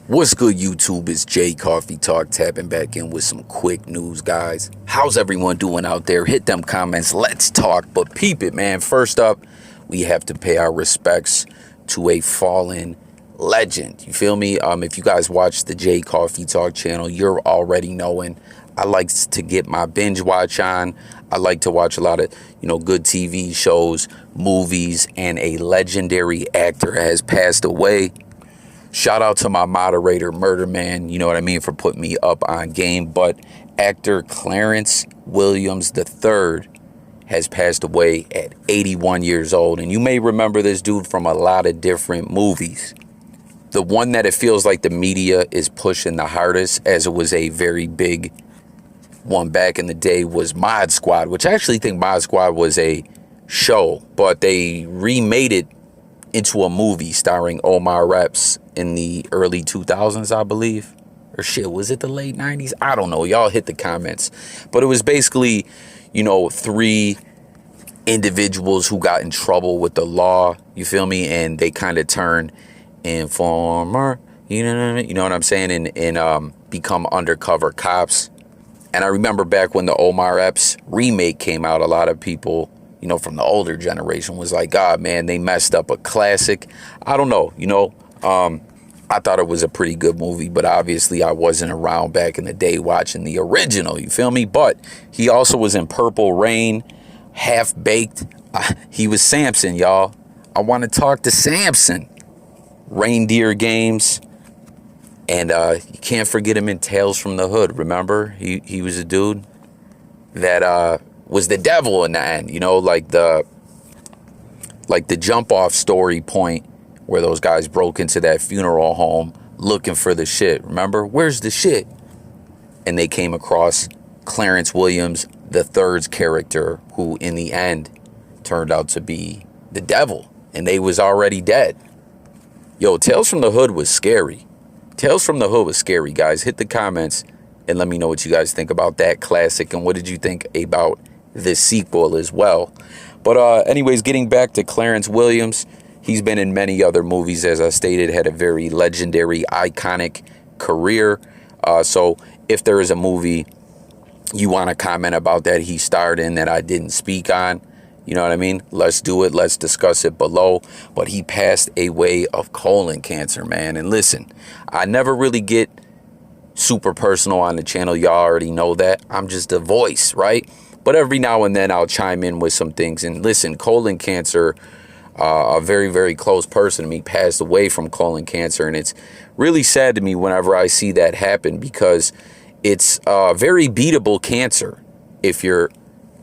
What's good, YouTube? It's J Coffee Talk, tapping back in with some quick news, guys. How's everyone doing out there? Hit them comments. Let's talk. But peep it, man. First up, we have to pay our respects to a fallen legend. You feel me? If you guys watch the J Coffee Talk channel, you're already knowing I like to get my binge watch on. I like to watch a lot of, good TV shows, movies, and a legendary actor has passed away. Shout out to my moderator, Murder Man, you know what I mean, for putting me up on game. But actor Clarence Williams III has passed away at 81 years old. And you may remember this dude from a lot of different movies. The one that it feels like the media is pushing the hardest, as it was a very big one back in the day, was Mod Squad, which I actually think Mod Squad was a show, but they remade it into a movie starring Omar Epps in the early 2000s, I believe. Or shit, was it the late 90s? I don't know. Y'all hit the comments. But it was basically, three individuals who got in trouble with the law, you feel me? And they kind of turn informer, you know what I'm saying? And become undercover cops. And I remember back when the Omar Epps remake came out, a lot of people, from the older generation was like, God, man, they messed up a classic. I don't know, I thought it was a pretty good movie, but obviously I wasn't around back in the day watching the original, you feel me? But he also was in Purple Rain, Half Baked. He was Samson, y'all. I want to talk to Samson. Reindeer Games. And you can't forget him in Tales from the Hood, remember? He was a dude that was the devil in the end, like the jump off story point where those guys broke into that funeral home looking for the shit. Remember, where's the shit? And they came across Clarence Williams III's character, who in the end turned out to be the devil, and they was already dead. Yo, Tales from the Hood was scary. Tales from the Hood was scary, guys. Hit the comments and let me know what you guys think about that classic, and what did you think about this sequel as well. But anyways, getting back to Clarence Williams, he's been in many other movies, as I stated, had a very legendary, iconic career. So if there is a movie you want to comment about that he starred in that I didn't speak on, you know what I mean? Let's do it. Let's discuss it below. But he passed away of colon cancer, man. And listen, I never really get super personal on the channel. Y'all already know that. I'm just a voice, right? But every now and then I'll chime in with some things. And listen, colon cancer, a very, very close person to me passed away from colon cancer. And it's really sad to me whenever I see that happen, because it's a very beatable cancer if you're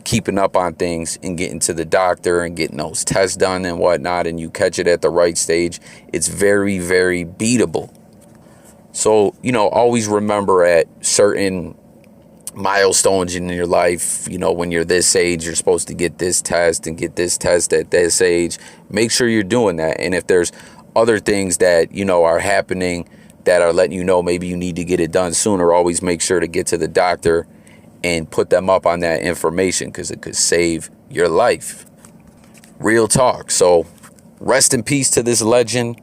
keeping up on things and getting to the doctor and getting those tests done and whatnot, and you catch it at the right stage. It's very, very beatable. So, always remember at certain milestones in your life, when you're this age, you're supposed to get this test and get this test at this age. Make sure you're doing that. And if there's other things that, are happening that are letting you know maybe you need to get it done sooner, always make sure to get to the doctor and put them up on that information, because it could save your life. Real talk. So rest in peace to this legend.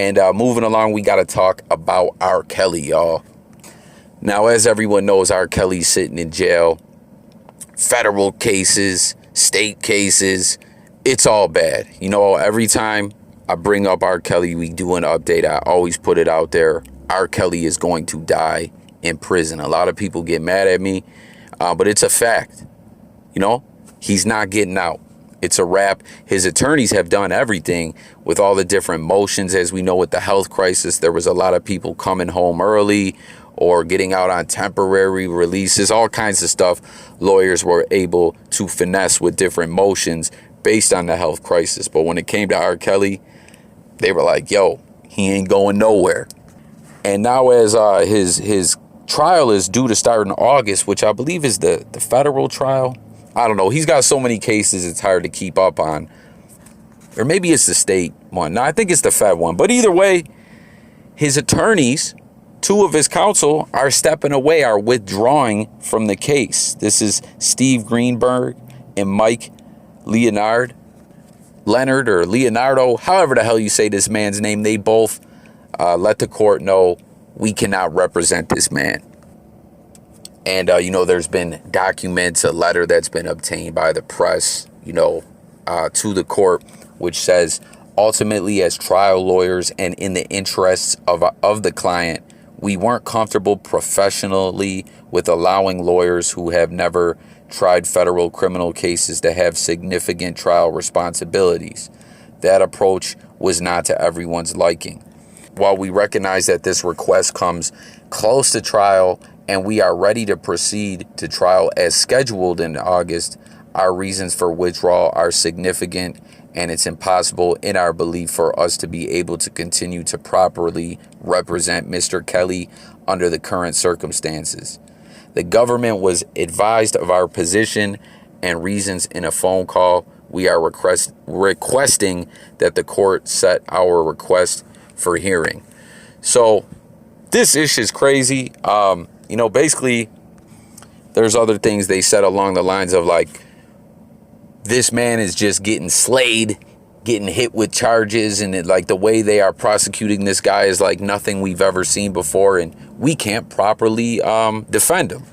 And moving along, we got to talk about Rkelly, y'all. Now, as everyone knows, Rkelly's sitting in jail. Federal cases, state cases, it's all bad. Every time I bring up Rkelly, we do an update. I always put it out there. Rkelly is going to die in prison. A lot of people get mad at me, but it's a fact. He's not getting out. It's a wrap. His attorneys have done everything with all the different motions. As we know, with the health crisis, there was a lot of people coming home early or getting out on temporary releases, all kinds of stuff. Lawyers were able to finesse with different motions based on the health crisis. But when it came to Rkelly, they were like, yo, he ain't going nowhere. And now, as his trial is due to start in August, which I believe is the federal trial. I don't know. He's got so many cases, it's hard to keep up on. Or maybe it's the state one. No, I think it's the Fed one. But either way, his attorneys, two of his counsel, are stepping away, are withdrawing from the case. This is Steve Greenberg and Mike Leonard, however the hell you say this man's name. They both let the court know we cannot represent this man. And, there's been documents, a letter that's been obtained by the press, to the court, which says, ultimately, as trial lawyers and in the interests of the client, we weren't comfortable professionally with allowing lawyers who have never tried federal criminal cases to have significant trial responsibilities. That approach was not to everyone's liking. While we recognize that this request comes close to trial and we are ready to proceed to trial as scheduled in August, our reasons for withdrawal are significant, and it's impossible in our belief for us to be able to continue to properly represent Mr. Kelly under the current circumstances. The government was advised of our position and reasons in a phone call. We are requesting that the court set our request for hearing. So this issue is crazy. Basically, there's other things they said along the lines of like, this man is just getting slayed, getting hit with charges, and the way they are prosecuting this guy is like nothing we've ever seen before, and we can't properly defend him.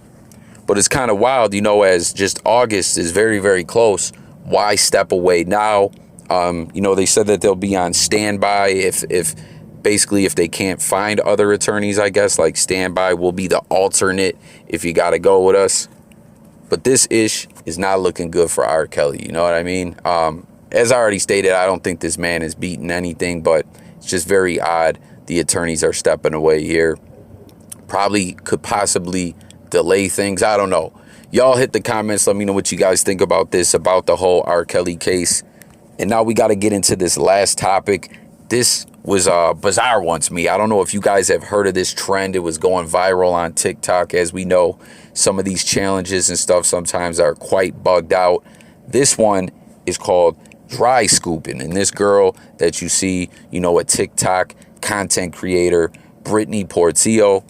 But it's kind of wild, as just August is very, very close. Why step away now? They said that they'll be on standby if they can't find other attorneys, I guess. Like, standby will be the alternate if you got to go with us. But this ish is not looking good for Rkelly. You know what I mean? As I already stated, I don't think this man is beating anything, but it's just very odd. The attorneys are stepping away here. Probably could possibly delay things. I don't know. Y'all hit the comments. Let me know what you guys think about this, about the whole Rkelly case. And now we got to get into this last topic. This was a bizarre one to me. I don't know if you guys have heard of this trend. It was going viral on TikTok. As we know, some of these challenges and stuff sometimes are quite bugged out. This one is called dry scooping. And this girl that you see, a TikTok content creator, Britney Portillo,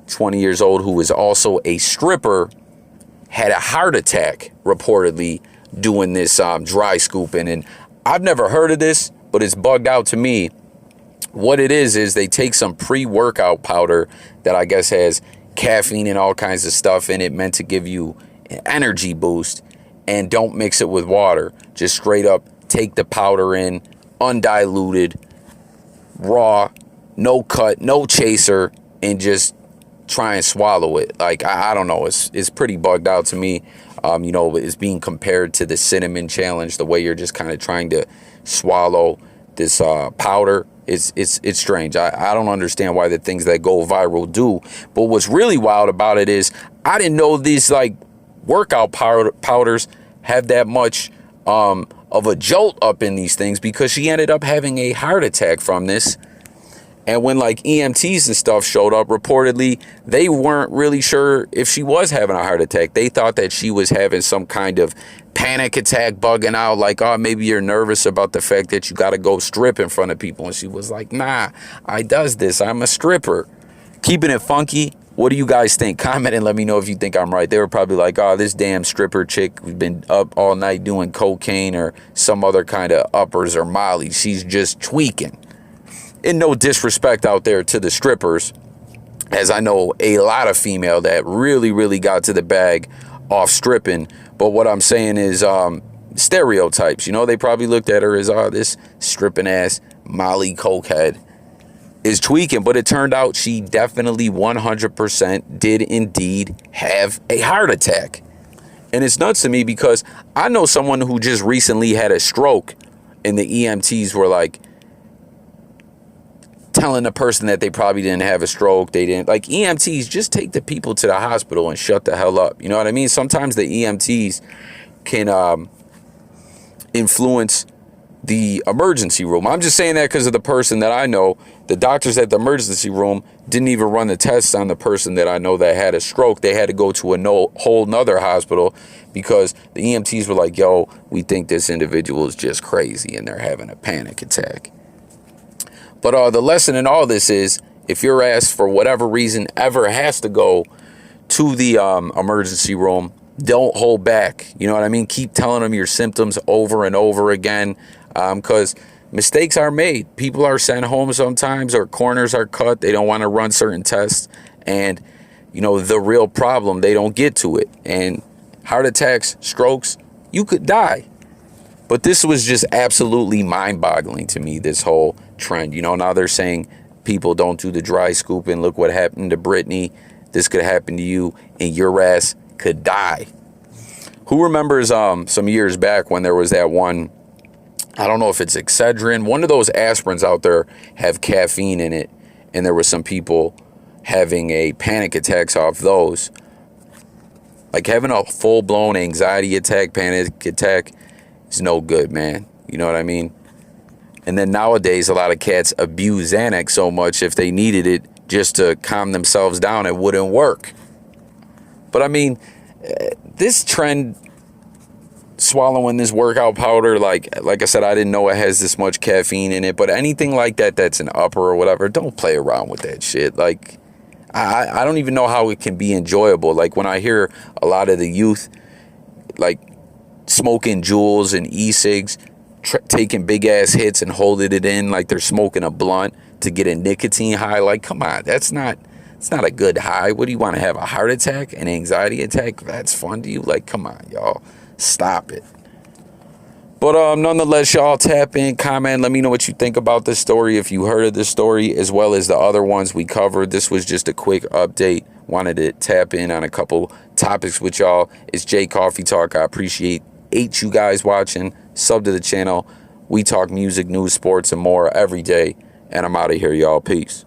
20 years old, who is also a stripper, had a heart attack reportedly doing this dry scooping. And I've never heard of this, but it's bugged out to me. What it is they take some pre-workout powder that I guess has caffeine and all kinds of stuff in it, meant to give you an energy boost, and don't mix it with water. Just straight up take the powder in, undiluted, raw, no cut, no chaser, and just try and swallow it. Like, I don't know. It's pretty bugged out to me. It's being compared to the cinnamon challenge, the way you're just kind of trying to swallow this powder. It's strange. I don't understand why the things that go viral do. But what's really wild about it is I didn't know these workout powders have that much of a jolt up in these things, because she ended up having a heart attack from this. And when EMTs and stuff showed up, reportedly, they weren't really sure if she was having a heart attack. They thought that she was having some kind of panic attack, bugging out, maybe you're nervous about the fact that you got to go strip in front of people. And she was like, nah, I does this. I'm a stripper. Keeping it funky. What do you guys think? Comment and let me know if you think I'm right. They were probably like, oh, this damn stripper chick who's been up all night doing cocaine or some other kind of uppers or molly. She's just tweaking. And no disrespect out there to the strippers, as I know a lot of female that really, really got to the bag off stripping. But what I'm saying is stereotypes. They probably looked at her as, oh, this stripping ass Molly cokehead is tweaking. But it turned out she definitely 100% did indeed have a heart attack. And it's nuts to me because I know someone who just recently had a stroke, and the EMTs were like, telling the person that they probably didn't have a stroke. They didn't. EMTs, just take the people to the hospital and shut the hell up. You know what I mean? Sometimes the EMTs can influence the emergency room. I'm just saying that because of the person that I know. The doctors at the emergency room didn't even run the tests on the person that I know that had a stroke. They had to go to a whole nother hospital because the EMTs were like, yo, we think this individual is just crazy and they're having a panic attack. But the lesson in all this is, if your ass, for whatever reason, ever has to go to the emergency room, don't hold back. You know what I mean? Keep telling them your symptoms over and over again, because mistakes are made. People are sent home sometimes, or corners are cut. They don't want to run certain tests. And, you know, the real problem, they don't get to it. And heart attacks, strokes, you could die. But this was just absolutely mind-boggling to me, this whole trend. You know, now they're saying people don't do the dry scooping. Look what happened to Britney. This could happen to you, and your ass could die. Who remembers some years back when there was that one, I don't know if it's Excedrin, one of those aspirins out there have caffeine in it, and there was some people having a panic attacks off those. Like having a full-blown anxiety attack, panic attack is no good, man. You know what I mean? And then nowadays, a lot of cats abuse Xanax so much if they needed it just to calm themselves down, it wouldn't work. But I mean, this trend, swallowing this workout powder, like I said, I didn't know it has this much caffeine in it, but anything like that that's an upper or whatever, don't play around with that shit. Like, I don't even know how it can be enjoyable. Like, when I hear a lot of the youth, like, smoking Juuls and e-cigs, taking big-ass hits and holding it in like they're smoking a blunt to get a nicotine high, like, come on, it's not a good high. What do you want to have, a heart attack, an anxiety attack? That's fun to you? Like, come on, y'all. Stop it. But nonetheless, y'all, tap in, comment, let me know what you think about this story, if you heard of this story, as well as the other ones we covered. This was just a quick update. Wanted to tap in on a couple topics with y'all. It's Jay Coffee Talk. I appreciate you guys watching. Sub to the channel. We talk music, news, sports, and more every day. And I'm out of here, y'all. Peace.